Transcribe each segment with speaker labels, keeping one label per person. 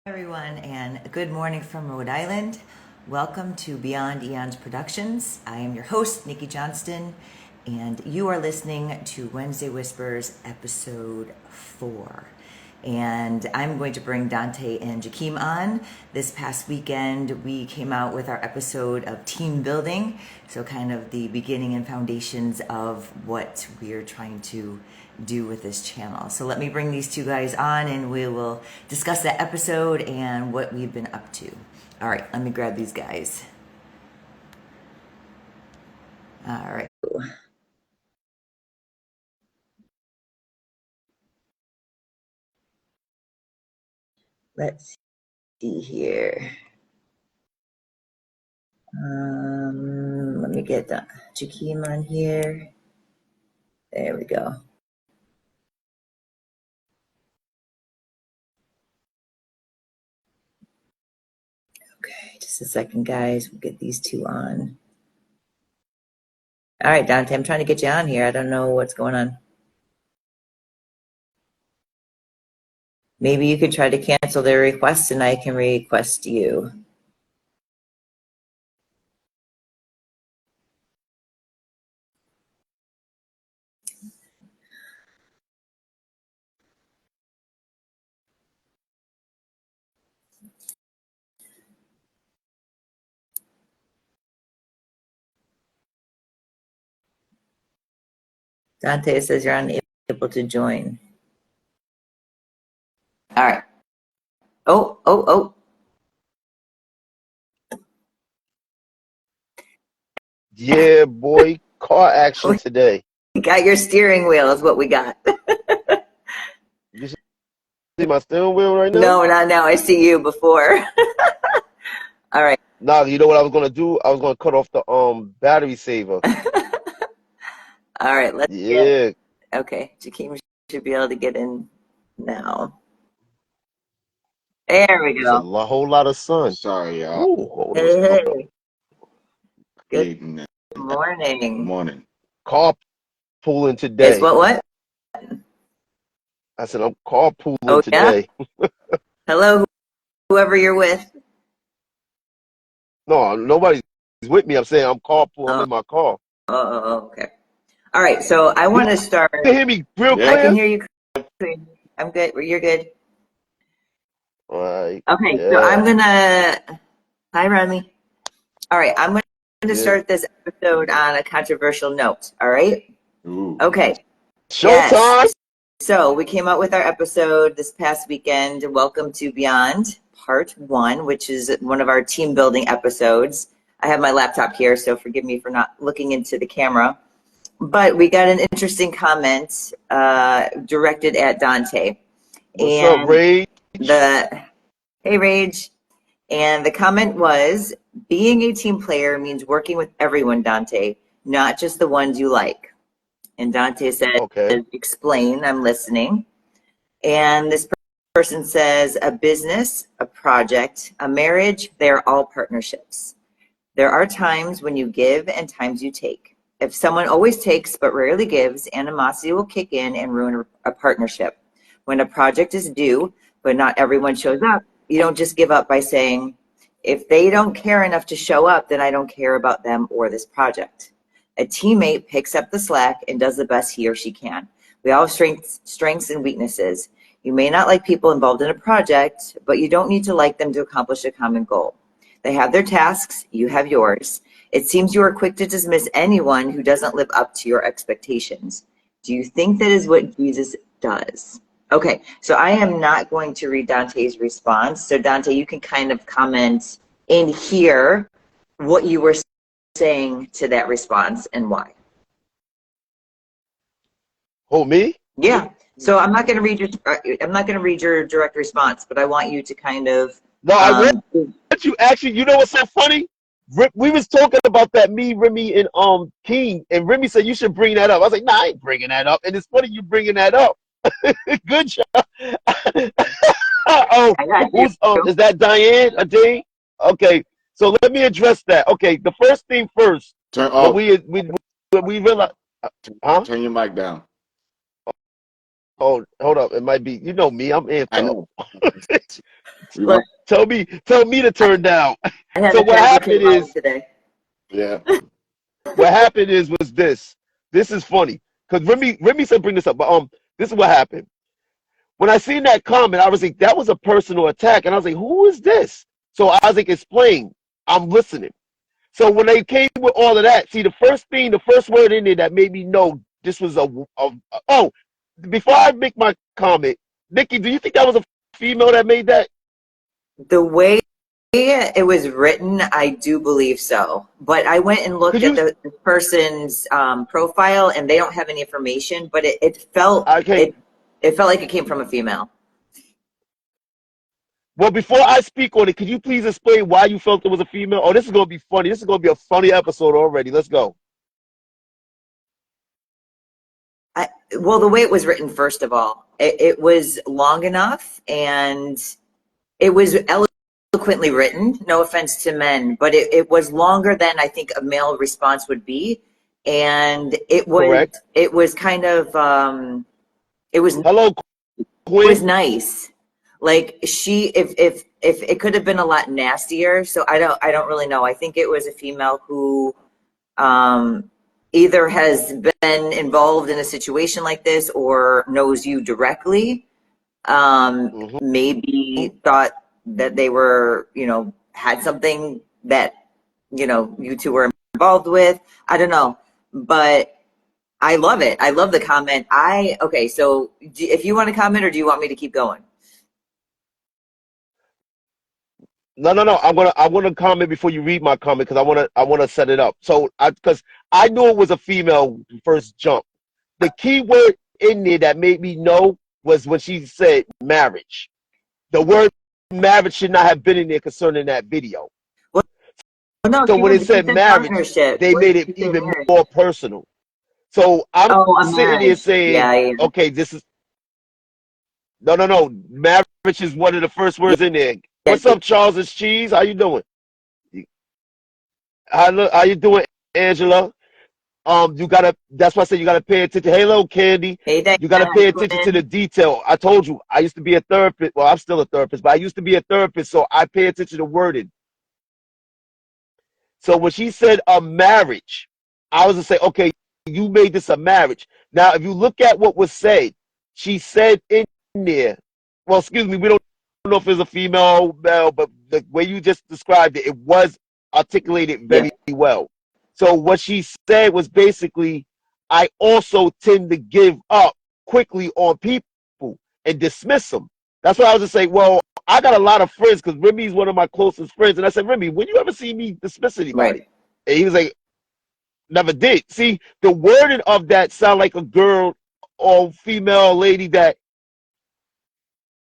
Speaker 1: Everyone, and good morning from Rhode Island. Welcome to Beyond Eons Productions. I am your host, Nikki Johnston, and you are listening to Wednesday Whispers, episode 4. And I'm going to bring Dante and Yakim on. This past weekend, we came out with our episode of team building, so kind of the beginning and foundations of what we're trying to do with this channel. So let me bring these two guys on and we will discuss that episode and what we've been up to. All right, let me grab these guys. All right. Let's see here. Let me get Yakim on here. There we go. Okay, just a second, guys. We'll get these two on. All right, Dante, I'm trying to get you on here. I don't know what's going on. Maybe you could try to cancel their request and I can request you. Dante says you're unable to join. All right. Oh.
Speaker 2: Yeah, boy, car action today.
Speaker 1: We got your steering wheel is what we got.
Speaker 2: You see my steering wheel right now?
Speaker 1: No, not now. I see you before. All right.
Speaker 2: Nah, you know what I was gonna do? I was gonna cut off the battery saver.
Speaker 1: All right, let's
Speaker 2: Yeah.
Speaker 1: Okay, Yakim should be able to get in now. There we
Speaker 2: It's a
Speaker 1: go.
Speaker 2: whole lot of sun.
Speaker 3: Sorry, y'all.
Speaker 2: Ooh, hold on.
Speaker 1: Hey. Good
Speaker 3: Evening.
Speaker 1: morning.
Speaker 3: Morning.
Speaker 2: Carpooling today.
Speaker 1: It's what?
Speaker 2: I said I'm carpooling
Speaker 1: Oh,
Speaker 2: today.
Speaker 1: yeah? Hello, whoever you're with.
Speaker 2: No, nobody's with me. I'm saying I'm carpooling. I'm in my car.
Speaker 1: Oh, okay. All right, so I want to start.
Speaker 2: You can hear me real
Speaker 3: Yeah.
Speaker 1: I can
Speaker 2: clear?
Speaker 1: hear you. I'm good. You're good.
Speaker 2: All right.
Speaker 1: Okay, so
Speaker 2: Yeah.
Speaker 1: I'm gonna. Hi, Remy. All right, I'm gonna start this episode on a controversial note. All right.
Speaker 3: Ooh.
Speaker 1: Okay.
Speaker 2: Showtime.
Speaker 1: Yes. So we came out with our episode this past weekend. Welcome to Beyond Part 1, which is one of our team building episodes. I have my laptop here, so forgive me for not looking into the camera. But we got an interesting comment directed at Dante.
Speaker 2: What's up, Rage?
Speaker 1: Hey, Rage. And the comment was, being a team player means working with everyone, Dante, not just the ones you like. And Dante said,
Speaker 2: Okay.
Speaker 1: explain, I'm listening. And this person says, a business, a project, a marriage, they're all partnerships. There are times when you give and times you take. If someone always takes but rarely gives, animosity will kick in and ruin a partnership. When a project is due, but not everyone shows up, you don't just give up by saying, if they don't care enough to show up, then I don't care about them or this project. A teammate picks up the slack and does the best he or she can. We all have strengths and weaknesses. You may not like people involved in a project, but you don't need to like them to accomplish a common goal. They have their tasks, you have yours. It seems you are quick to dismiss anyone who doesn't live up to your expectations. Do you think that is what Jesus does? Okay, so I am not going to read Dante's response. So Dante, you can kind of comment in here what you were saying to that response and why.
Speaker 2: Oh, me?
Speaker 1: Yeah. So I'm not going to read your direct response, but I want you to kind of.
Speaker 2: No, I want you actually. You know what's so funny? We was talking about that, me, Remy, and King, and Remy said you should bring that up. I was like, nah, I ain't bringing that up, and it's funny you bringing that up. Good job. Is that Diane? A Dean? Okay, so let me address that. Okay, the first thing first. We realize. Huh?
Speaker 3: Turn your mic down.
Speaker 2: Oh, hold up. It might be. You know me. I'm Anto.
Speaker 3: I know. We
Speaker 1: Look,
Speaker 3: want,
Speaker 2: Tell me to turn down.
Speaker 1: I had
Speaker 2: So
Speaker 1: an advocate line today.
Speaker 3: yeah.
Speaker 2: what happened was this. This is funny because Remy said bring this up, but this is what happened. When I seen that comment, I was like, that was a personal attack, and I was like, who is this? So I was like, explain. I'm listening. So when they came with all of that, see the first word in there that made me know this was oh, before I make my comment, Nikki, do you think that was a female that made that?
Speaker 1: The way it was written, I do believe so. But I went and looked
Speaker 2: Could
Speaker 1: at
Speaker 2: you?
Speaker 1: the person's profile, and they don't have any information. But
Speaker 2: Okay.
Speaker 1: it felt like it came from a female.
Speaker 2: Well, before I speak on it, could you please explain why you felt it was a female? Oh, this is gonna be funny. This is gonna be a funny episode already. Let's go.
Speaker 1: Well, the way it was written, first of all, it was long enough, and it was eloquently written. No offense to men, but it was longer than I think a male response would be, and
Speaker 2: Correct.
Speaker 1: it was kind of it was
Speaker 2: Hello,
Speaker 1: was
Speaker 2: Quinn.
Speaker 1: nice. Like if it could have been a lot nastier. So I don't really know. I think it was a female who um, either has been involved in a situation like this or knows you directly.
Speaker 2: Hmm.
Speaker 1: Maybe thought that they were, had something that, you two were involved with. I don't know. But I love it. I love the comment. Okay, so if you want to comment or do you want me to keep going?
Speaker 2: No. I'm gonna comment before you read my comment because I wanna set it up. So because I knew it was a female first jump. The key word in there that made me know was when she said marriage. The word marriage should not have been in there concerning that video.
Speaker 1: Well, no,
Speaker 2: So when it
Speaker 1: she
Speaker 2: said
Speaker 1: said
Speaker 2: marriage,
Speaker 1: partnership.
Speaker 2: they
Speaker 1: Where did
Speaker 2: made it
Speaker 1: she say
Speaker 2: even
Speaker 1: marriage?
Speaker 2: more personal. So I'm
Speaker 1: Oh, a
Speaker 2: sitting there
Speaker 1: marriage.
Speaker 2: saying,
Speaker 1: Yeah, yeah,
Speaker 2: okay, this is no. Marriage is one of the first
Speaker 1: yeah,
Speaker 2: words in there.
Speaker 1: yeah.
Speaker 2: What's up, Charles? It's Cheese. How you doing? How you doing, Angela? You gotta. That's why I said you gotta pay attention. Hello, Candy.
Speaker 1: Hey, Diana,
Speaker 2: You gotta pay attention to the
Speaker 1: Quinn.
Speaker 2: detail. I told you I used to be a therapist. Well, I'm still a therapist, but I used to be a therapist, so I pay attention to wording. So when she said a marriage, I was to say, okay, you made this a marriage. Now, if you look at what was said, she said in there, well, excuse me, we don't know if it's a female or male, but the way you just described it, it was articulated
Speaker 1: Yeah,
Speaker 2: very well. So what she said was basically, I also tend to give up quickly on people and dismiss them. That's why I was just say, well, I got a lot of friends because Remy's one of my closest friends. And I said, Remy, when you ever see me dismiss
Speaker 1: right.
Speaker 2: anybody? And he was like, never did. See, the wording of that sound like a girl or female lady that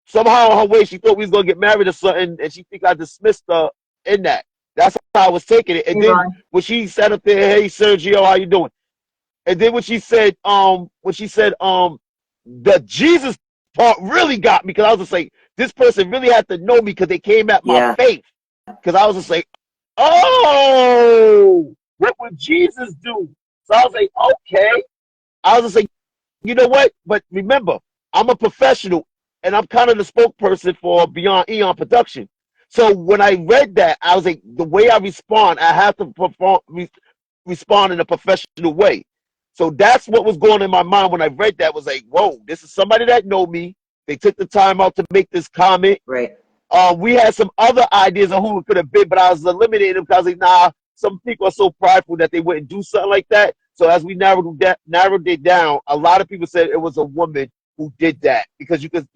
Speaker 2: somehow her way she thought we was gonna get married or something, and she think I dismissed her in that. That's how I was taking it. And
Speaker 1: Hey,
Speaker 2: then
Speaker 1: Ron.
Speaker 2: when she sat up there, hey Sergio, how you doing? And then when she said the Jesus part really got me because I was just like, this person really had to know me because they came at my
Speaker 1: Yeah,
Speaker 2: faith. Because I was just like, oh, what would Jesus do? So I was like, okay. I was just like, you know what? But remember, I'm a professional and I'm kind of the spokesperson for Beyond Eon Production. So when I read that, I was like, the way I respond, I have to respond in a professional way. So that's what was going in my mind when I read that was like, whoa, this is somebody that know me. They took the time out to make this comment.
Speaker 1: right.
Speaker 2: We had some other ideas of who it could have been, but I was eliminating them because I was like, nah, some people are so prideful that they wouldn't do something like that. So as we narrowed it down, a lot of people said it was a woman who did that because you could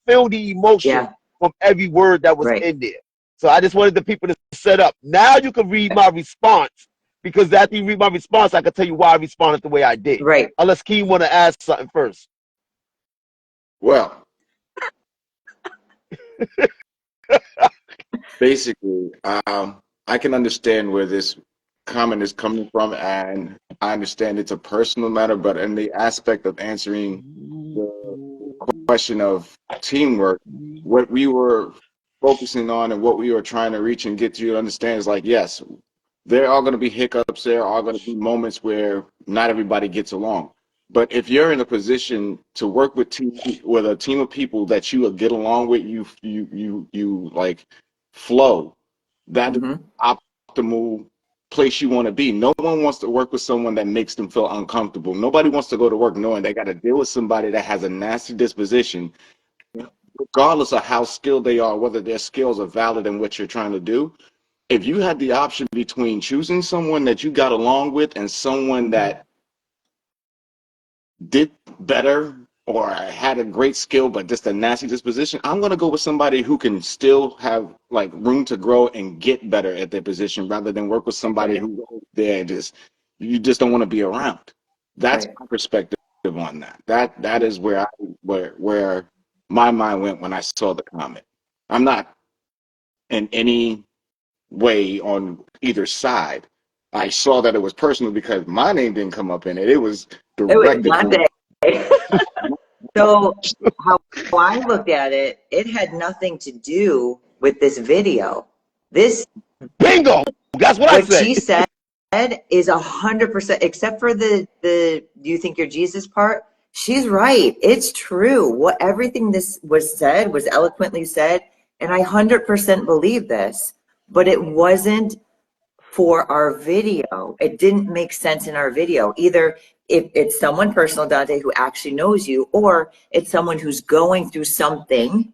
Speaker 2: feel the emotion
Speaker 1: Yeah,
Speaker 2: from every word that was
Speaker 1: right,
Speaker 2: in there. So I just wanted the people to set up. Now you can read my response because after you read my response, I can tell you why I responded the way I did.
Speaker 1: right.
Speaker 2: Unless Keen want to ask something first.
Speaker 3: Well, basically, I can understand where this comment is coming from, and I understand it's a personal matter, but in the aspect of answering the question of teamwork, what we were focusing on and what we were trying to reach and get you to understand is like, yes, there are going to be hiccups, there are going to be moments where not everybody gets along. But if you're in a position to work with a team of people that you get along with, you like flow, that is
Speaker 1: Mm-hmm.
Speaker 3: the optimal place you want to be. No one wants to work with someone that makes them feel uncomfortable. Nobody wants to go to work knowing they got to deal with somebody that has a nasty disposition, regardless of how skilled they are, whether their skills are valid in what you're trying to do. If you had the option between choosing someone that you got along with and someone that did better or had a great skill but just a nasty disposition, I'm going to go with somebody who can still have like room to grow and get better at their position rather than work with somebody
Speaker 1: Right.
Speaker 3: who there just you just don't want to be around. That's
Speaker 1: Right.
Speaker 3: my perspective on that. That is where my mind went when I saw the comment. I'm not in any way on either side. I saw that it was personal because my name didn't come up in it. It was
Speaker 1: It was
Speaker 3: directed
Speaker 1: Dante.
Speaker 3: to
Speaker 1: So how I looked at it, it had nothing to do with this video. This,
Speaker 2: Bingo. That's what I
Speaker 1: what
Speaker 2: say.
Speaker 1: she said is 100%, except for the do you think you're Jesus part? She's right. It's true. What everything this was said was eloquently said, and I 100% believe this, but it wasn't for our video. It didn't make sense in our video. Either if it's someone personal, Dante, who actually knows you, or it's someone who's going through something,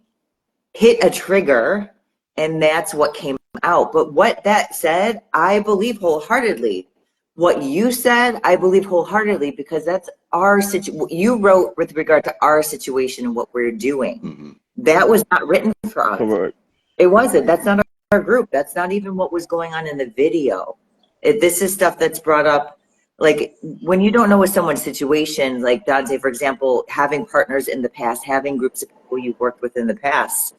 Speaker 1: hit a trigger, and that's what came out. But what that said, I believe wholeheartedly. What you said, I believe wholeheartedly, because that's our situation. You wrote with regard to our situation and what we're doing.
Speaker 3: mm-hmm.
Speaker 1: That was not written for us.
Speaker 2: Correct.
Speaker 1: It wasn't. That's not our group. That's not even what was going on in the video. This is stuff that's brought up, like when you don't know what someone's situation, like Dante, for example, having partners in the past, having groups of people you've worked with in the past,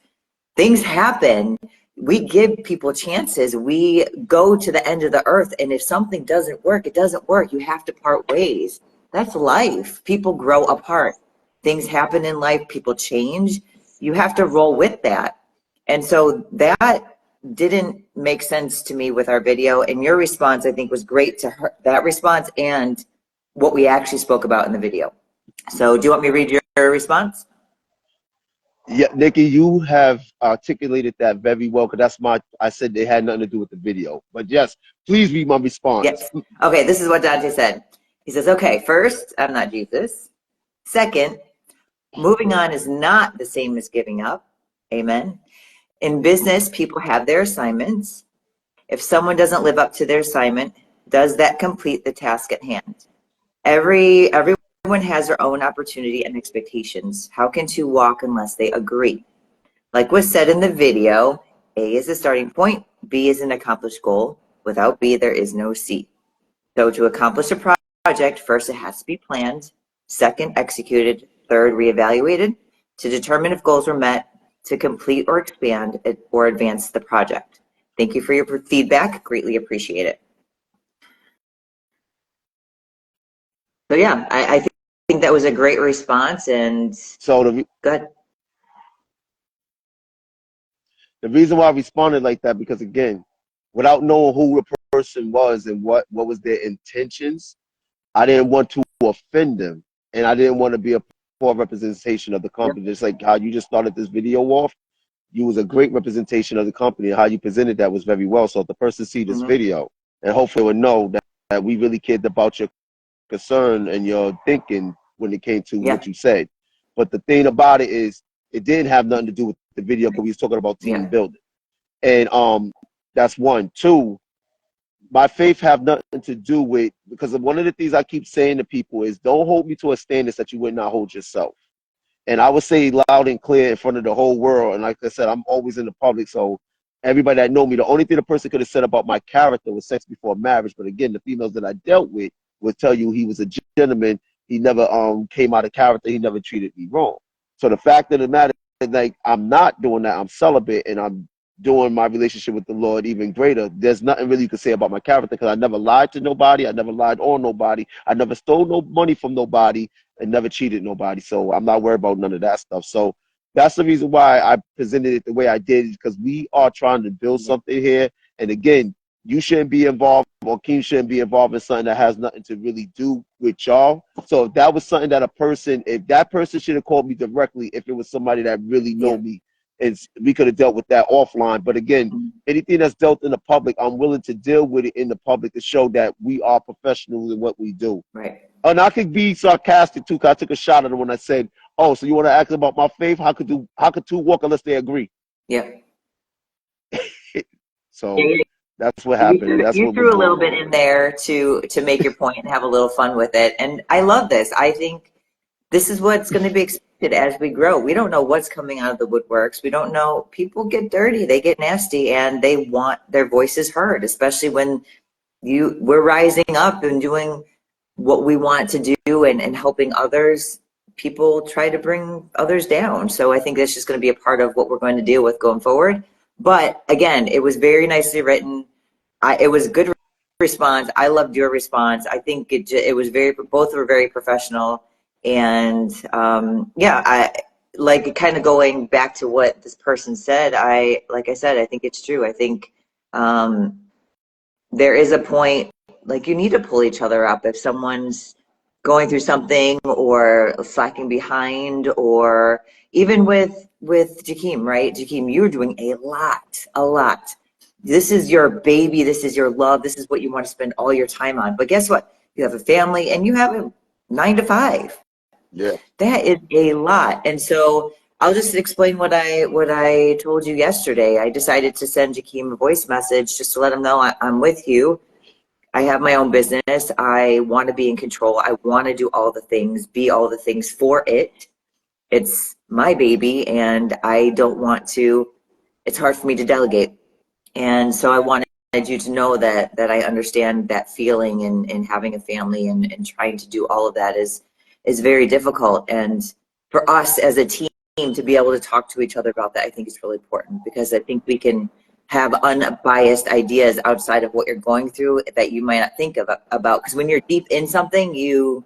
Speaker 1: things happen. We give people chances. We go to the end of the earth, and if something doesn't work, it doesn't work. You have to part ways. That's life. People grow apart. Things happen in life. People change. You have to roll with that. And so that didn't make sense to me with our video. And your response, I think, was great to her, that response and what we actually spoke about in the video. So do you want me to read your response?
Speaker 2: Yeah, Nikki, you have articulated that very well because I said it had nothing to do with the video. But yes, please read my response.
Speaker 1: Yes. Okay, this is what Dante said. He says, okay, first, I'm not Jesus. Second, moving on is not the same as giving up. Amen. In business, people have their assignments. If someone doesn't live up to their assignment, does that complete the task at hand? Everyone has their own opportunity and expectations. How can two walk unless they agree? Like was said in the video, A is a starting point, B is an accomplished goal. Without B, there is no C. So to accomplish a project, first it has to be planned, second executed, third reevaluated, to determine if goals were met, to complete or expand it or advance the project. Thank you for your feedback. Greatly appreciate it. So yeah, I think that was a great response, and
Speaker 2: So
Speaker 1: good.
Speaker 2: the reason why I responded like that, because again, without knowing who the person was and what was their intentions, I didn't want to offend them, and I didn't want to be a poor representation of the company. Just like how you just started this video off, you was a great representation of the company, and how you presented that was very well. So if the person see this video, and hopefully will know that we really cared about your concern and your thinking when it came to what you said. But the thing about it is, it didn't have nothing to do with the video because we was talking about team building, and that's one. Two, my faith have nothing to do with, because one of the things I keep saying to people is, don't hold me to a standard that you would not hold yourself. And I would say loud and clear in front of the whole world. And like I said, I'm always in the public, so everybody that know me, the only thing the person could have said about my character was sex before marriage. But again, the females that I dealt with would tell you he was a gentleman. He never came out of character. He never treated me wrong. So the fact of the matter is, like, I'm not doing that. I'm celibate, and I'm doing my relationship with the Lord even greater. There's nothing really you can say about my character, because I never lied to nobody. I never lied on nobody. I never stole no money from nobody and never cheated nobody. So I'm not worried about none of that stuff. So that's the reason why I presented it the way I did, because we are trying to build something here. And again, you shouldn't be involved, or Keem shouldn't be involved in something that has nothing to really do with y'all. So if that was something that if that person should have called me directly, if it was somebody that really know me, and we could have dealt with that offline. But again, anything that's dealt in the public, I'm willing to deal with it in the public to show that we are professionals in what we do.
Speaker 1: Right.
Speaker 2: And I could be sarcastic too, because I took a shot at it when I said, "Oh, so you want to ask about my faith? How could two walk unless they agree?"
Speaker 1: Yeah.
Speaker 2: So that's what happened, and that's
Speaker 1: You
Speaker 2: what was
Speaker 1: threw a
Speaker 2: going
Speaker 1: little bit
Speaker 2: on.
Speaker 1: in there to make your point and have a little fun with it. And I love this. I think this is what's going to be expected as we grow. We don't know what's coming out of the woodworks. We don't know. People get dirty, they get nasty, and they want their voices heard, especially when we're rising up and doing what we want to do and helping others. People try to bring others down. So I think that's just going to be a part of what we're going to deal with going forward. But again, it was very nicely written. It was a good response. I loved your response. I think it was both were very professional. And yeah, I like kind of going back to what this person said. Like I said, I think it's true. I think there is a point, like, you need to pull each other up if someone's going through something or slacking behind, or even with Yakim, right? Yakim, you're doing a lot. This is your baby. This is your love. This is what you want to spend all your time on. But guess what? You have a family and you have a 9 to 5.
Speaker 3: Yeah.
Speaker 1: That is a lot. And so I'll just explain what I told you yesterday. I decided to send Yakim a voice message just to let him know I'm with you. I have my own business. I want to be in control. I want to do all the things, be all the things for it. It's my baby, and I don't want to, it's hard for me to delegate. And so I wanted you to know that I understand that feeling, and having a family and trying to do all of that is very difficult. And for us as a team to be able to talk to each other about that, I think is really important, because I think we can have unbiased ideas outside of what you're going through that you might not think about. Because when you're deep in something, you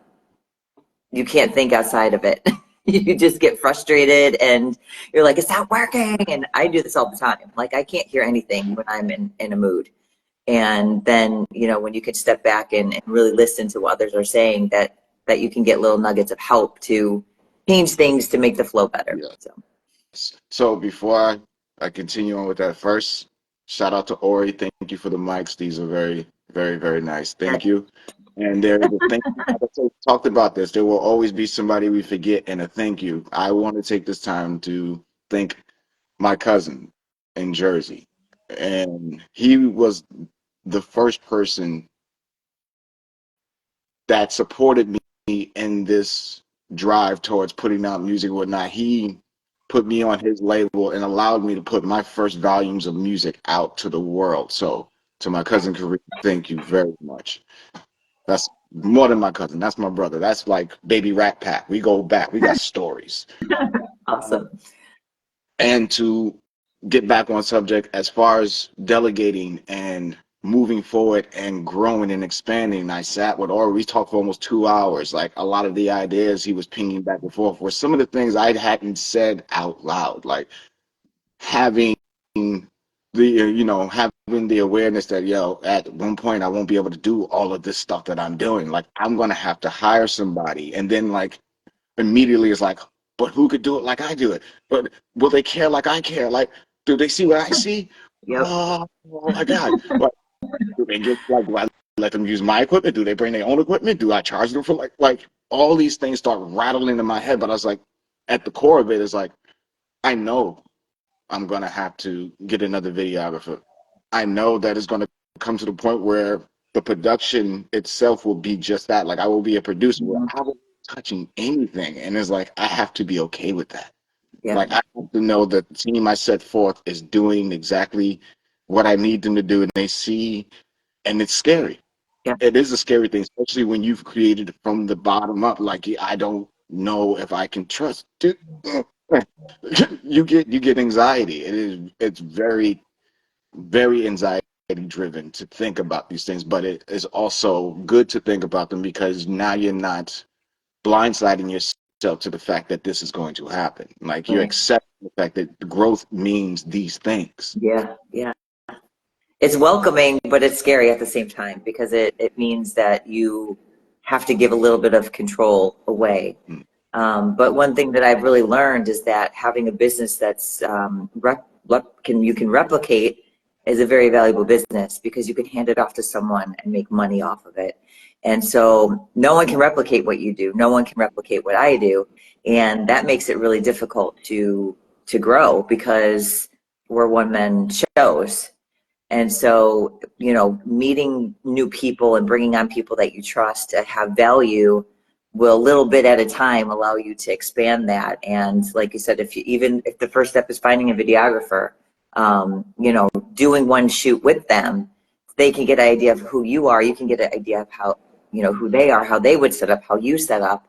Speaker 1: can't think outside of it. You just get frustrated and you're like, it's not working. And I do this all the time. Like, I can't hear anything when I'm in a mood. And then, when you can step back and really listen to what others are saying, that you can get little nuggets of help to change things to make the flow better.
Speaker 3: Yeah. So before I continue on with that, first, shout out to Ori. Thank you for the mics. These are very, very, very nice. Thank you. And there is a thank you. Like I talked about this. There will always be somebody we forget, and a thank you. I want to take this time to thank my cousin in Jersey. And he was the first person that supported me in this drive towards putting out music and whatnot. He put me on his label and allowed me to put my first volumes of music out to the world. So to my cousin Kareem, thank you very much. That's more than my cousin. That's my brother. That's like baby Rat Pack. We go back. We got stories.
Speaker 1: Awesome.
Speaker 3: And to get back on subject, as far as delegating and moving forward and growing and expanding, I sat with Ori. We talked for almost 2 hours. Like, a lot of the ideas he was pinging back and forth were some of the things I hadn't said out loud, like having having the awareness that, at one point I won't be able to do all of this stuff that I'm doing. Like, I'm gonna have to hire somebody, and then like immediately it's like, but who could do it like I do it? But will they care like I care? Like, do they see what I see?
Speaker 1: Yep.
Speaker 3: Oh my God. But do they get, like, do I let them use my equipment? Do they bring their own equipment? Do I charge them for like all these things start rattling in my head? But I was like, at the core of it is like, I know I'm gonna have to get another videographer. I know that it's gonna come to the point where the production itself will be just that. Like, I will be a producer where I will be touching anything. And it's like, I have to be okay with that.
Speaker 1: Yeah.
Speaker 3: Like, I have to know that the team I set forth is doing exactly what I need them to do, and they see, and it's scary.
Speaker 1: Yeah.
Speaker 3: It is a scary thing, especially when you've created it from the bottom up. Like, I don't know if I can trust. Dude, you get anxiety. It's very, very anxiety driven to think about these things, but it is also good to think about them, because now you're not blindsiding yourself to the fact that this is going to happen. Like, you
Speaker 1: Right.
Speaker 3: accept the fact that growth means these things.
Speaker 1: Yeah. it's welcoming, but it's scary at the same time because it means that you have to give a little bit of control away. But one thing that I've really learned is that having a business that's you can replicate is a very valuable business because you can hand it off to someone and make money off of it. And so no one can replicate what you do. No one can replicate what I do. And that makes it really difficult to grow because we're one-man shows. And so, you know, meeting new people and bringing on people that you trust to have value will little bit at a time allow you to expand that. And like you said, if the first step is finding a videographer, you know, doing one shoot with them, they can get an idea of who you are. You can get an idea of how, you know, who they are, how they would set up, how you set up.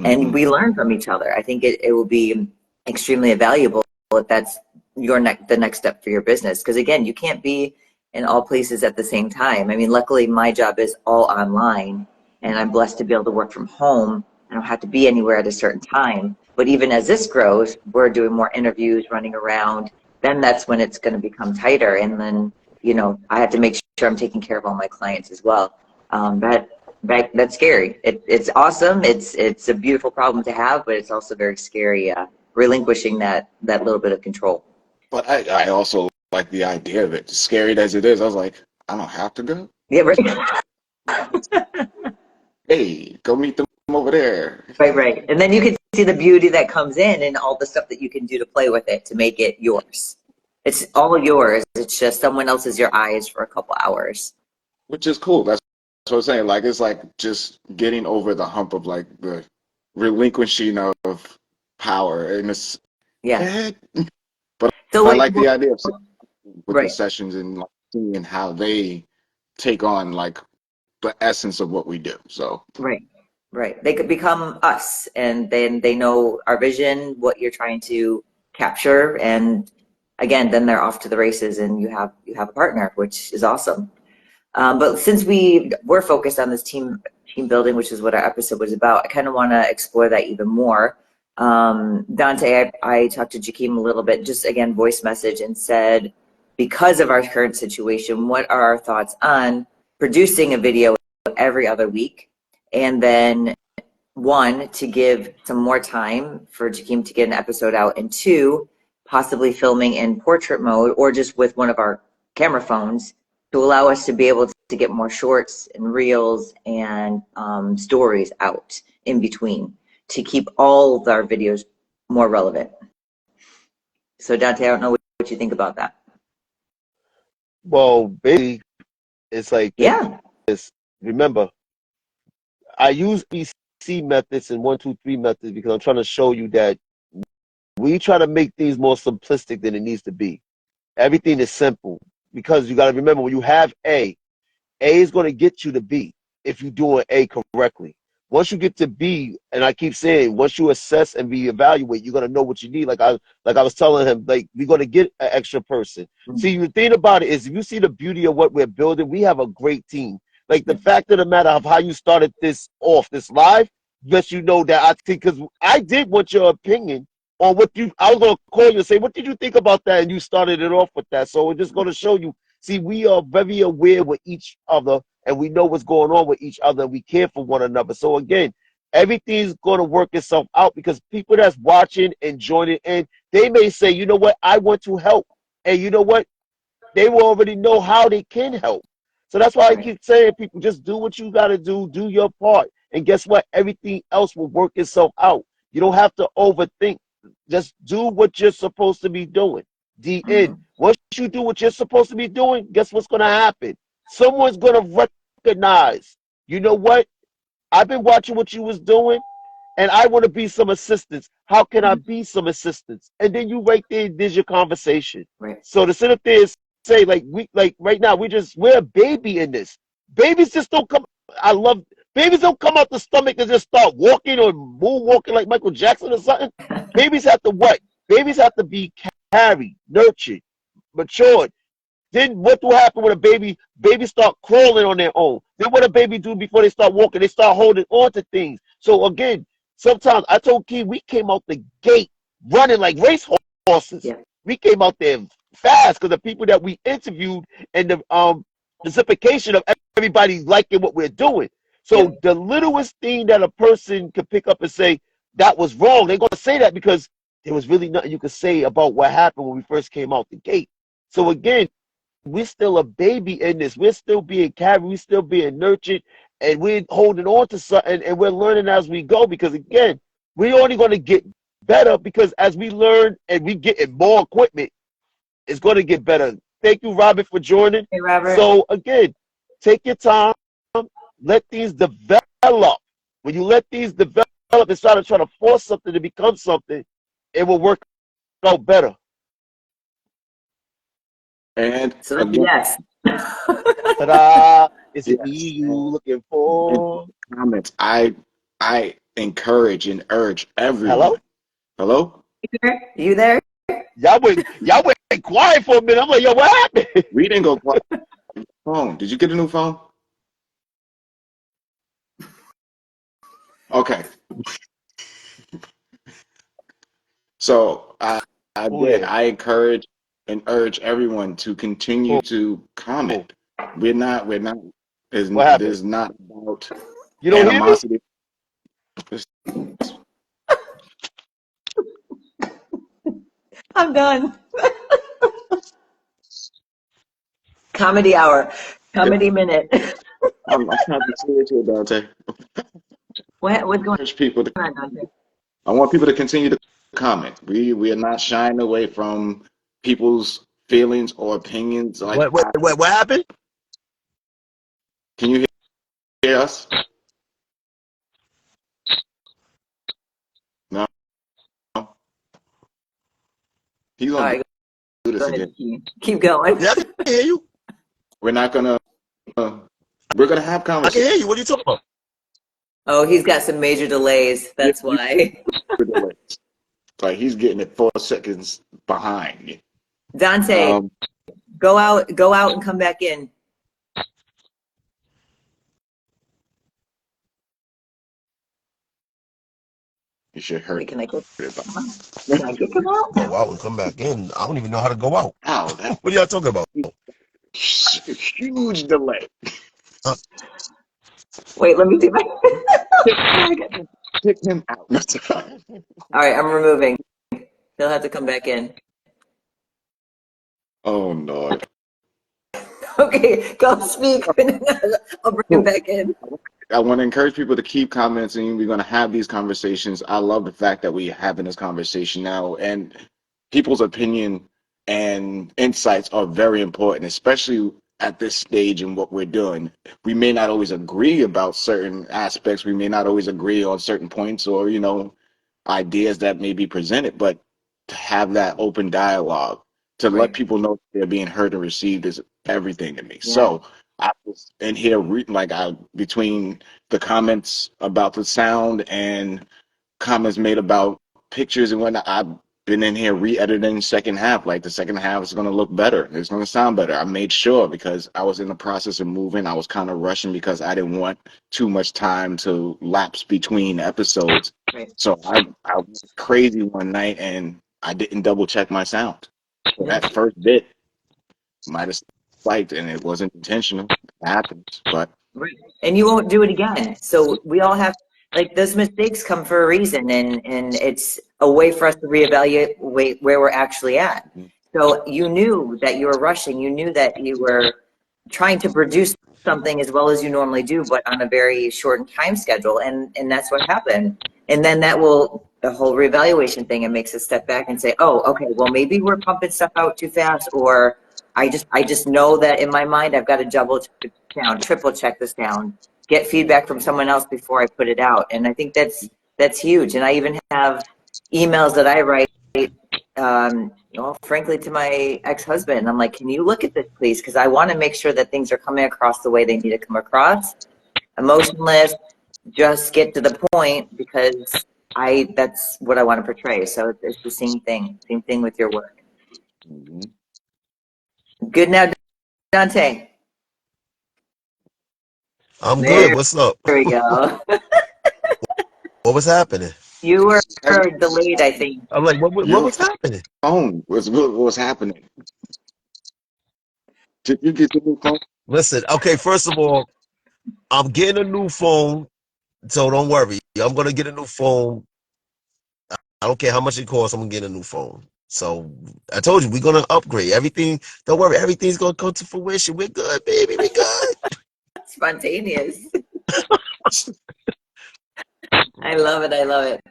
Speaker 1: And we learn from each other. I think it will be extremely valuable if that's the next step for your business. Because again, you can't be in all places at the same time. I mean, luckily my job is all online and I'm blessed to be able to work from home. I don't have to be anywhere at a certain time. But even as this grows, we're doing more interviews, running around, then that's when it's going to become tighter. And then, you know, I have to make sure I'm taking care of all my clients as well. That's scary. It's awesome. It's a beautiful problem to have, but it's also very scary, relinquishing that little bit of control.
Speaker 3: But I also like the idea of it. Scary as it is, I was like, I don't have to go.
Speaker 1: Yeah, right.
Speaker 3: Hey, go meet them over there.
Speaker 1: Right. And then you can see the beauty that comes in and all the stuff that you can do to play with it to make it yours. It's all yours. It's just someone else's your eyes for a couple hours.
Speaker 3: Which is cool. That's what I'm saying. Like, it's like just getting over the hump of like the relinquishing of power. And it's,
Speaker 1: yeah.
Speaker 3: But
Speaker 1: So
Speaker 3: I like the idea of with the
Speaker 1: right.
Speaker 3: sessions and like seeing how they take on like the essence of what we do. So
Speaker 1: Right. They could become us, and then they know our vision, what you're trying to capture, and again, then they're off to the races, and you have a partner, which is awesome. But since we're focused on this team building, which is what our episode was about, I kind of want to explore that even more. Dante, I talked to Yakim a little bit, just again, voice message, and said, because of our current situation, what are our thoughts on producing a video every other week? And then one, to give some more time for Yakim to get an episode out, and two, possibly filming in portrait mode or just with one of our camera phones to allow us to be able to get more shorts and reels and stories out in between to keep all of our videos more relevant. So Dante, I don't know what you think about that.
Speaker 2: Well, basically, it's like
Speaker 1: Yeah.
Speaker 2: this. Remember, I use BC methods and 1, 2, 3 methods because I'm trying to show you that we try to make things more simplistic than it needs to be. Everything is simple because you got to remember when you have A is going to get you to B if you're doing A correctly. Once you get to B, and I keep saying, once you assess and reevaluate, you're going to know what you need. Like I was telling him, like, we're going to get an extra person. See, the thing about it is, if you see the beauty of what we're building, we have a great team. Like, the fact of the matter of how you started this off, this live, lets you know that I think, because I did want your opinion on what I was going to call you and say, what did you think about that? And you started it off with that. So we're just going to show you. See, we are very aware with each other, and we know what's going on with each other, and we care for one another. So again, everything's going to work itself out because people that's watching and joining in, they may say, you know what, I want to help. And you know what? They will already know how they can help. So that's why I keep saying, people, just do what you got to do your part. And guess what? Everything else will work itself out. You don't have to overthink. Just do what you're supposed to be doing. The end. Once you do what you're supposed to be doing, guess what's going to happen? Someone's going to recognize, you know what? I've been watching what you was doing, and I want to be some assistance. How can I be some assistance? And then you right there's your conversation.
Speaker 1: Right.
Speaker 2: So to sit up there and say, like right now, we're a baby in this. Babies just don't come. Babies don't come out the stomach and just start walking or moonwalking like Michael Jackson or something. Babies have to what? Babies have to be carried, nurtured, matured. Then what will happen when a baby start crawling on their own? Then what a baby do before they start walking? They start holding on to things. So again, sometimes I told Key we came out the gate running like race horses.
Speaker 1: Yeah.
Speaker 2: We came out there fast because the people that we interviewed and the reciprocation of everybody liking what we're doing. So
Speaker 1: Yep.
Speaker 2: the littlest thing that a person could pick up and say that was wrong, they're gonna say that because there was really nothing you could say about what happened when we first came out the gate. So again, we're still a baby in this. We're still being carried. We're still being nurtured, and we're holding on to something, and we're learning as we go. Because again, we're only going to get better because as we learn and we get more equipment, it's going to get better. Thank you, Robert, for joining.
Speaker 1: Hey, Robert.
Speaker 2: So again, take your time. Let these develop. When you let these develop instead of trying to force something to become something, it will work out better.
Speaker 3: And
Speaker 1: So that's a
Speaker 3: again,
Speaker 1: yes.
Speaker 2: Ta-da! It's the
Speaker 3: yes.
Speaker 2: E you
Speaker 3: And
Speaker 2: looking
Speaker 3: in
Speaker 2: for.
Speaker 3: the comments, I encourage and urge
Speaker 2: Hello?
Speaker 3: everyone. Hello?
Speaker 1: You there?
Speaker 2: Y'all went quiet for a minute. I'm like, yo, what happened?
Speaker 3: We didn't go quiet. Phone. Did you get a new phone? Okay. So
Speaker 2: Who
Speaker 3: again,
Speaker 2: there?
Speaker 3: I encourage and urge everyone to continue
Speaker 2: Who?
Speaker 3: to comment. We're not,
Speaker 2: What happened?
Speaker 3: there's not about
Speaker 2: You don't hear me?
Speaker 3: animosity.
Speaker 1: I'm done. Comedy hour. Comedy minute.
Speaker 3: I'm trying to be serious here, Dante.
Speaker 1: What's going
Speaker 3: Urge people to,
Speaker 1: on, Dante?
Speaker 3: I want people to continue to comment. We are not shying away from people's feelings or opinions. Like,
Speaker 2: What happened?
Speaker 3: can you hear us? No, he's
Speaker 1: All
Speaker 3: gonna
Speaker 1: right,
Speaker 3: do
Speaker 1: go
Speaker 3: this
Speaker 1: ahead,
Speaker 3: again.
Speaker 1: Nikki. Keep going.
Speaker 2: Yeah, I can hear you.
Speaker 3: We're not gonna. Uh, we're gonna have
Speaker 2: I can
Speaker 3: conversations.
Speaker 2: hear you. What are you talking about?
Speaker 1: Oh, he's got some major delays.
Speaker 3: Yeah,
Speaker 1: That's why.
Speaker 3: like he's getting it 4 seconds behind.
Speaker 1: Dante,
Speaker 3: Um,
Speaker 1: go out and come back in.
Speaker 3: you should
Speaker 1: Wait,
Speaker 3: hurt
Speaker 1: can I kick
Speaker 3: it.
Speaker 1: him out? Can I kick him out?
Speaker 2: Go out and come back in. I don't even know how to go out.
Speaker 3: Wow, that's
Speaker 2: What are y'all talking about?
Speaker 3: a huge delay.
Speaker 2: Uh,
Speaker 1: Wait, let me see my.
Speaker 3: Kick,
Speaker 1: Oh my God.
Speaker 3: kick him out.
Speaker 1: All right, I'm removing. He'll have to come back in.
Speaker 3: Oh Lord.
Speaker 1: Okay, go speak. I'll bring him back in.
Speaker 3: I want to encourage people to keep commenting. We're going to have these conversations. I love the fact that we're having this conversation now, and people's opinion and insights are very important, especially at this stage in what we're doing. We may not always agree about certain aspects. We may not always agree on certain points or, ideas that may be presented, but to have that open dialogue, to let
Speaker 1: Right.
Speaker 3: people know they're being heard and received is everything to me.
Speaker 1: Yeah.
Speaker 3: So I was in here between the comments about the sound and comments made about pictures and whatnot. I've been in here re-editing second half. Like the second half is going to look better. It's going to sound better. I made sure because I was in the process of moving. I was kind of rushing because I didn't want too much time to lapse between episodes.
Speaker 1: Right.
Speaker 3: So I went crazy one night and I didn't double check my sound. So
Speaker 1: Yeah.
Speaker 3: that first bit might have spiked and it wasn't intentional. It happens, but
Speaker 1: Right. And you won't do it again. So we all have, like, those mistakes come for a reason, and it's a way for us to reevaluate where we're actually at. So you knew that you were rushing. You knew that you were trying to produce something as well as you normally do, but on a very shortened time schedule. And that's what happened. And then the whole reevaluation thing, it makes us step back and say, oh, okay, well, maybe we're pumping stuff out too fast, or I just know that in my mind, I've got to double check down, triple check this down, get feedback from someone else before I put it out. And I think that's huge. And I even have emails that I write, well, frankly, to my ex-husband. I'm like, can you look at this, please? Because I want to make sure that things are coming across the way they need to come across. Emotionless, just get to the point, because that's what I want to portray. So it's the same thing with your work.
Speaker 3: mhm.
Speaker 1: Good now, Dante.
Speaker 2: I'm good.
Speaker 1: There
Speaker 2: What's up?
Speaker 1: we go.
Speaker 2: What was happening?
Speaker 1: You were
Speaker 3: Every
Speaker 1: delayed, I think.
Speaker 4: I'm like, what
Speaker 3: your
Speaker 4: was happening?
Speaker 3: phone was what was happening. Did you get the new phone?
Speaker 4: Listen, okay, first of all, I'm getting a new phone, so don't worry. I'm gonna get a new phone. I don't care how much it costs, I'm gonna get a new phone. So I told you we're gonna upgrade everything. Don't worry, everything's gonna come to fruition. We're good, baby. We're good.
Speaker 1: Spontaneous. I love it. I love it.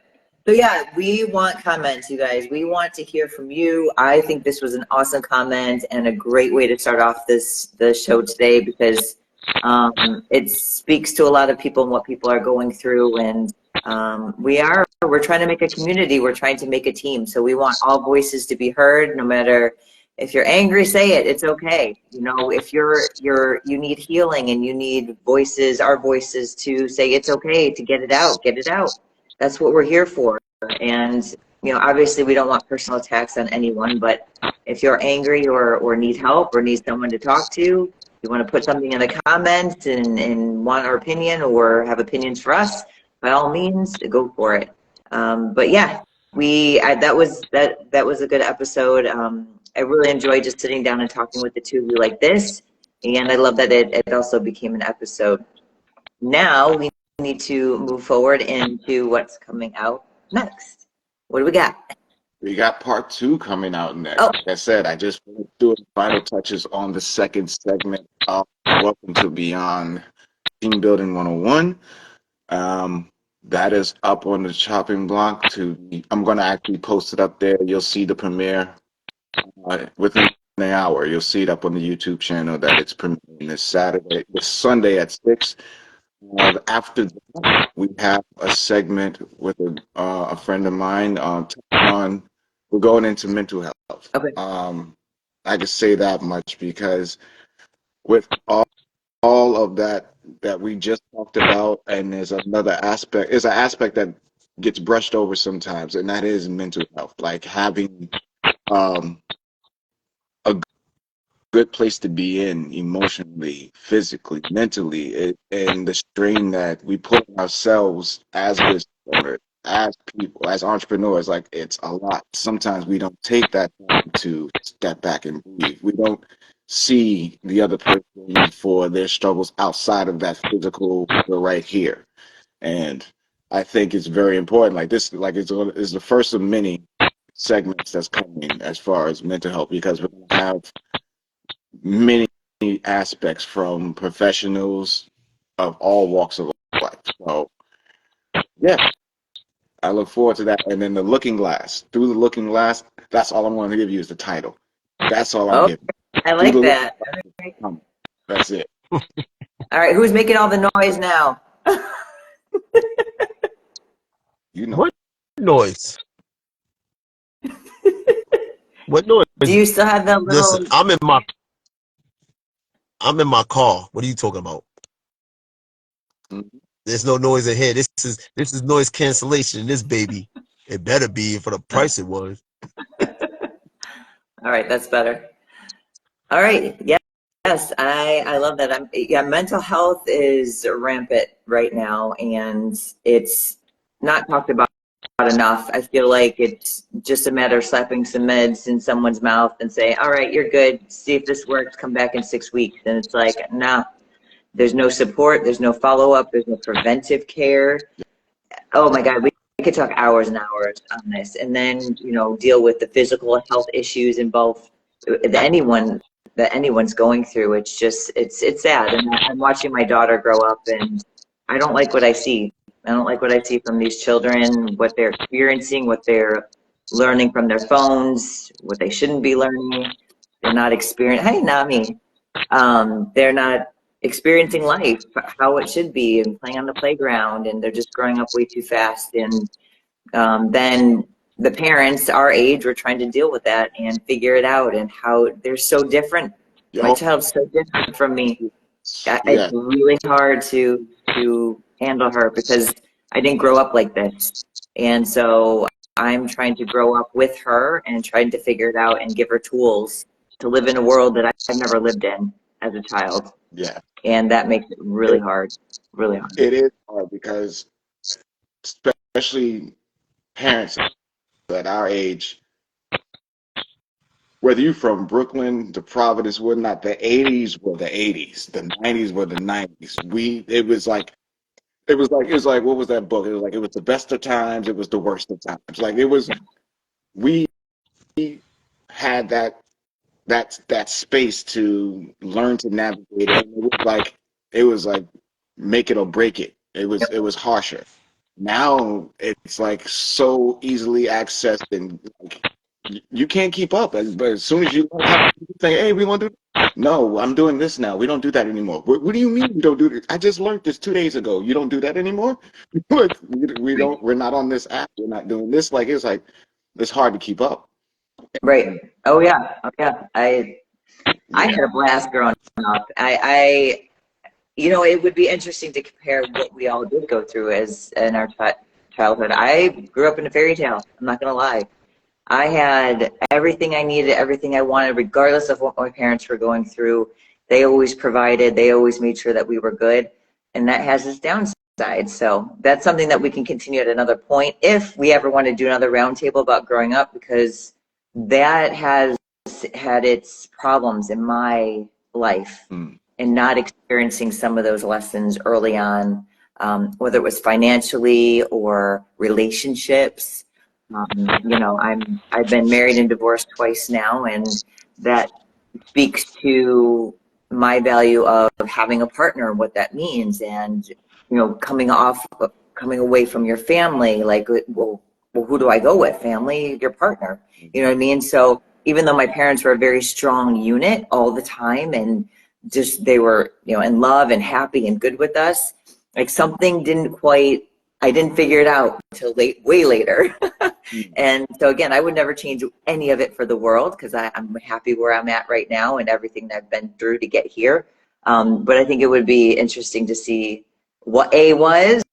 Speaker 1: So yeah, we want comments, you guys. We want to hear from you. I think this was an awesome comment and a great way to start off the show today because it speaks to a lot of people and what people are going through. And we're trying to make a community. We're trying to make a team. So we want all voices to be heard, no matter if you're angry, say it. It's okay. You know, if you need healing and you need voices, our voices to say it's okay to get it out, get it out. That's what we're here for. And, you know, obviously we don't want personal attacks on anyone, but if you're angry or need help or need someone to talk to, you want to put something in the comments and want our opinion or have opinions for us, by all means, go for it. But yeah, that was a good episode. I really enjoyed just sitting down and talking with the two of you like this. And I love that it also became an episode. Now we need to move forward into what's coming out next. What do we got?
Speaker 3: We got part 2 coming out next.
Speaker 1: Oh.
Speaker 3: Like I said, I just finished doing final touches on the second segment of Welcome to Beyond Team Building 101. That is up on the chopping block. I'm going to actually post it up there. You'll see the premiere within an hour. You'll see it up on the YouTube channel that it's premiering this Sunday at 6. After that, we have a segment with a friend of mine on. We're going into mental health.
Speaker 1: Okay.
Speaker 3: I can say that much because with all of that we just talked about, and there's another aspect. There's an aspect that gets brushed over sometimes, and that is mental health, like having a good place to be in emotionally, physically, mentally, and the strain that we put on ourselves as business owners, as people, as entrepreneurs. Like, it's a lot. Sometimes we don't take that time to step back and breathe. We don't see the other person for their struggles outside of that physical, we're right here. And I think it's very important. Like this, like it's the first of many segments that's coming as far as mental health, because we're going to have many aspects from professionals of all walks of life. So, yeah, I look forward to that. And then the looking glass. Through the looking glass, that's all I'm going to give you is the title. That's all I'm giving.
Speaker 1: I like that.
Speaker 3: That's it.
Speaker 1: All right, who's making all the noise now?
Speaker 3: You know.
Speaker 4: What noise? What noise?
Speaker 1: Do you still have that little?
Speaker 4: Listen, I'm in my car. What are you talking about?
Speaker 3: Mm-hmm.
Speaker 4: There's no noise in here. This is noise cancellation in this baby. It better be for the price it was.
Speaker 1: All right, that's better. All right, yes, I love that. Mental health is rampant right now, and it's not talked about enough. I feel like it's just a matter of slapping some meds in someone's mouth and say, all right, you're good. See if this works. Come back in 6 weeks. And it's like, nah, there's no support. There's no follow-up. There's no preventive care. Oh my God, we could talk hours and hours on this. And then, you know, deal with the physical health issues involved that anyone's going through. It's just, it's sad. And I'm watching my daughter grow up, and I don't like what I see. I don't like what I see from these children, what they're experiencing, what they're learning from their phones, what they shouldn't be learning. They're not experiencing, hey, Nami. They're not experiencing life how it should be and playing on the playground, and they're just growing up way too fast. And then the parents our age were trying to deal with that and figure it out, and how they're so different. My child's so different from me. It's really hard to handle her because I didn't grow up like this. And so I'm trying to grow up with her and trying to figure it out and give her tools to live in a world that I've never lived in as a child.
Speaker 3: Yeah.
Speaker 1: And that makes it really hard, really hard.
Speaker 3: It is hard because, especially parents at our age, whether you're from Brooklyn to Providence, whatnot, the 80s were the 80s, the 90s were the 90s. It was like what was that book? It was like it was the best of times, it was the worst of times. Like it was we had that space to learn to navigate it. And it was like make it or break it. It was harsher. Now it's like so easily accessed and like you can't keep up. But as soon as you say, "Hey, we want to do," no, I'm doing this now. We don't do that anymore. What do you mean we don't do this? I just learned this 2 days ago. You don't do that anymore. Like, we don't. We're not on this app. We're not doing this. Like it's hard to keep up.
Speaker 1: Right. Oh yeah. Oh yeah. I
Speaker 3: Yeah.
Speaker 1: had a blast growing up. It would be interesting to compare what we all did go through as in our childhood. I grew up in a fairy tale. I'm not gonna lie. I had everything I needed, everything I wanted, regardless of what my parents were going through. They always provided. They always made sure that we were good, and that has its downside. So that's something that we can continue at another point if we ever want to do another roundtable about growing up, because that has had its problems in my life
Speaker 3: Mm.
Speaker 1: and not experiencing some of those lessons early on, whether it was financially or relationships. I've been married and divorced twice now, and that speaks to my value of having a partner and what that means, and coming away from your family, like, well, who do I go with? Family, your partner. You know what I mean? So even though my parents were a very strong unit all the time, and just they were in love and happy and good with us, like something didn't quite. I didn't figure it out until way later. And so again, I would never change any of it for the world, because I'm happy where I'm at right now and everything that I've been through to get here. But I think it would be interesting to see what A was,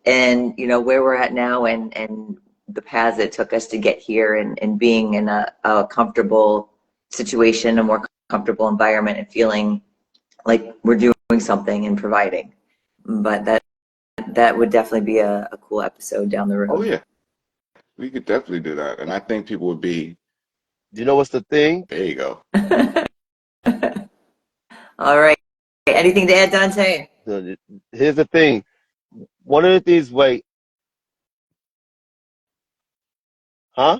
Speaker 1: and where we're at now, and the paths that took us to get here, and being in a comfortable situation, a more comfortable environment, and feeling like we're doing something and providing. But that would definitely be a cool episode down the
Speaker 3: Oh
Speaker 1: road.
Speaker 3: yeah, we could definitely do that, and I think people would be.
Speaker 2: You know what's the thing?
Speaker 3: There you go.
Speaker 1: All right. Anything to add, Dante?
Speaker 2: Here's the thing. One of the things, wait, huh?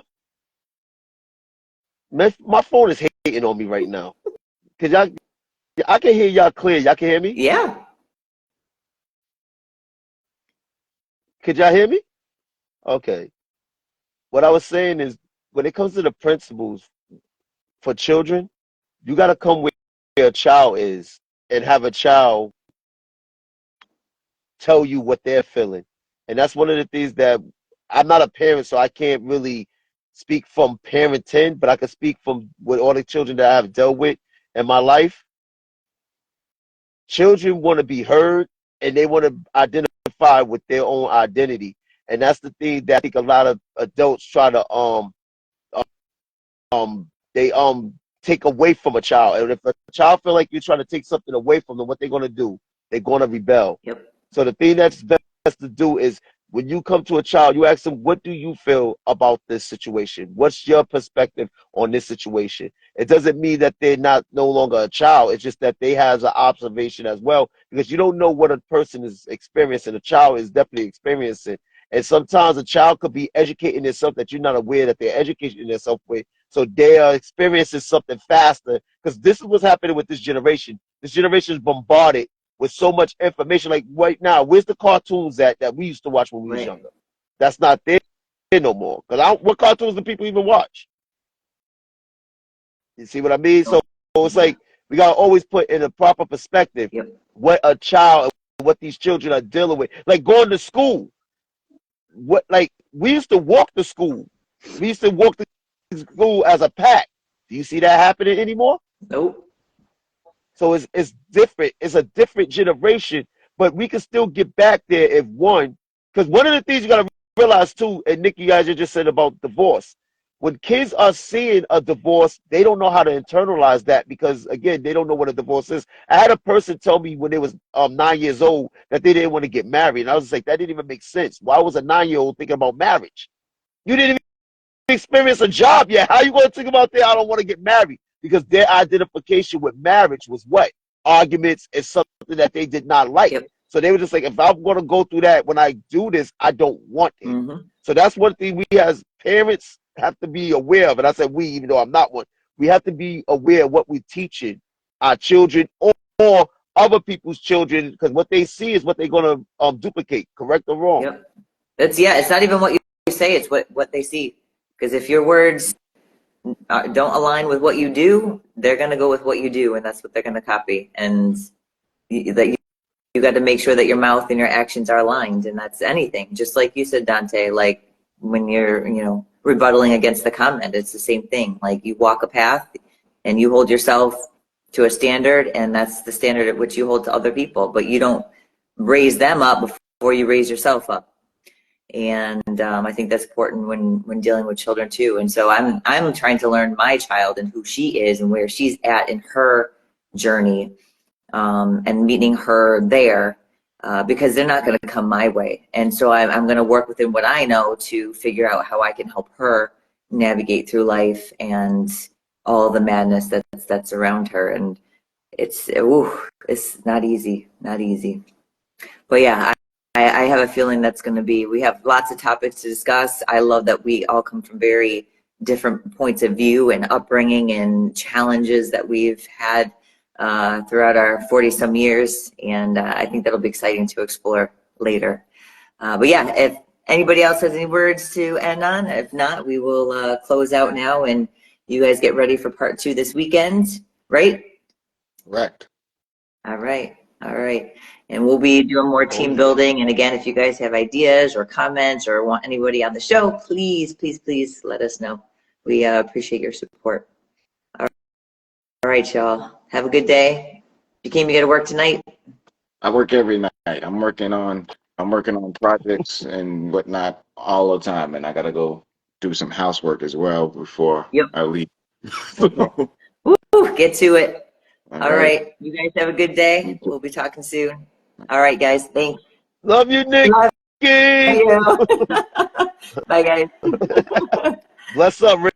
Speaker 2: My phone is hating on me right now. Cause I can hear y'all clear. Y'all can hear me?
Speaker 1: Yeah.
Speaker 2: Could y'all hear me? Okay. What I was saying is, when it comes to the principles for children, you got to come where a child is and have a child tell you what they're feeling. And that's one of the things that I'm not a parent, so I can't really speak from parenting, but I can speak from with all the children that I've dealt with in my life. Children want to be heard, and they want to identify with their own identity. And that's the thing that I think a lot of adults try to they take away from a child. And if a child feel like you're trying to take something away from them, what they're gonna do? They're gonna rebel.
Speaker 1: Yep.
Speaker 2: So the thing that's best to do is, when you come to a child, you ask them, what do you feel about this situation? What's your perspective on this situation? It doesn't mean that they're not no longer a child. It's just that they have an observation as well, because you don't know what a person is experiencing. A child is definitely experiencing. And sometimes a child could be educating themselves that you're not aware that they're educating themselves with. So they are experiencing something faster, because this is what's happening with this generation. This generation is bombarded with so much information. Like right now, where's the cartoons that we used to watch when we was
Speaker 1: Right.
Speaker 2: younger? That's not there no more. Because what cartoons do people even watch? You see what I mean? So it's like we gotta always put in a proper perspective
Speaker 1: Yep.
Speaker 2: what a child, what these children are dealing with. Like going to school. What, like, we used to walk to school. We used to walk to school as a pack. Do you see that happening anymore?
Speaker 1: Nope.
Speaker 2: So it's different. It's a different generation, but we can still get back there if one. Because one of the things you got to realize too, and Nikki, guys, you just said about divorce. When kids are seeing a divorce, they don't know how to internalize that, because again, they don't know what a divorce is. I had a person tell me when they was 9 years old that they didn't want to get married, and I was like, that didn't even make sense. Why was a 9-year-old thinking about marriage? You didn't even experience a job yet. How you going to think about that? I don't want to get married, because their identification with marriage was what? Arguments and something that they did not like.
Speaker 1: Yep.
Speaker 2: So they were just like, if I'm going to go through that when I do this, I don't want it.
Speaker 1: Mm-hmm.
Speaker 2: So that's one thing we as parents have to be aware of. And I said we, even though I'm not one, we have to be aware of what we're teaching our children or other people's children, because what they see is what they're going to duplicate, correct or wrong.
Speaker 1: Yep. It's not even what you say, it's what they see. Because if your words don't align with what you do, they're going to go with what you do, and that's what they're going to copy. And you got to make sure that your mouth and your actions are aligned, and that's anything. Just like you said, Dante, like when you're, rebuttaling against the comment, it's the same thing. Like you walk a path and you hold yourself to a standard, and that's the standard at which you hold to other people, but you don't raise them up before you raise yourself up. And I think that's important when dealing with children too. And so I'm trying to learn my child and who she is and where she's at in her journey, and meeting her there, because they're not going to come my way. And so I'm going to work within what I know to figure out how I can help her navigate through life and all the madness that's around her. And it's not easy, But yeah, I have a feeling we have lots of topics to discuss. I love that we all come from very different points of view and upbringing and challenges that we've had throughout our 40-some years. And I think that'll be exciting to explore later. But yeah, if anybody else has any words to end on, if not, we will close out now, and you guys get ready for part 2 this weekend, right?
Speaker 3: Correct.
Speaker 1: All right. And we'll be doing more team building. And again, if you guys have ideas or comments or want anybody on the show, please let us know. We appreciate your support. All right, y'all. Have a good day. Yakim, you got to work tonight?
Speaker 3: I work every night. I'm working on projects and whatnot all the time, and I gotta go do some housework as well before I leave.
Speaker 1: Woo, get to it. All right.
Speaker 3: right.
Speaker 1: You guys have a good day. We'll be talking soon. All right, guys. Thanks.
Speaker 2: Love you, Nikki.
Speaker 1: Love you. Bye, guys.
Speaker 2: Bless up, Rick.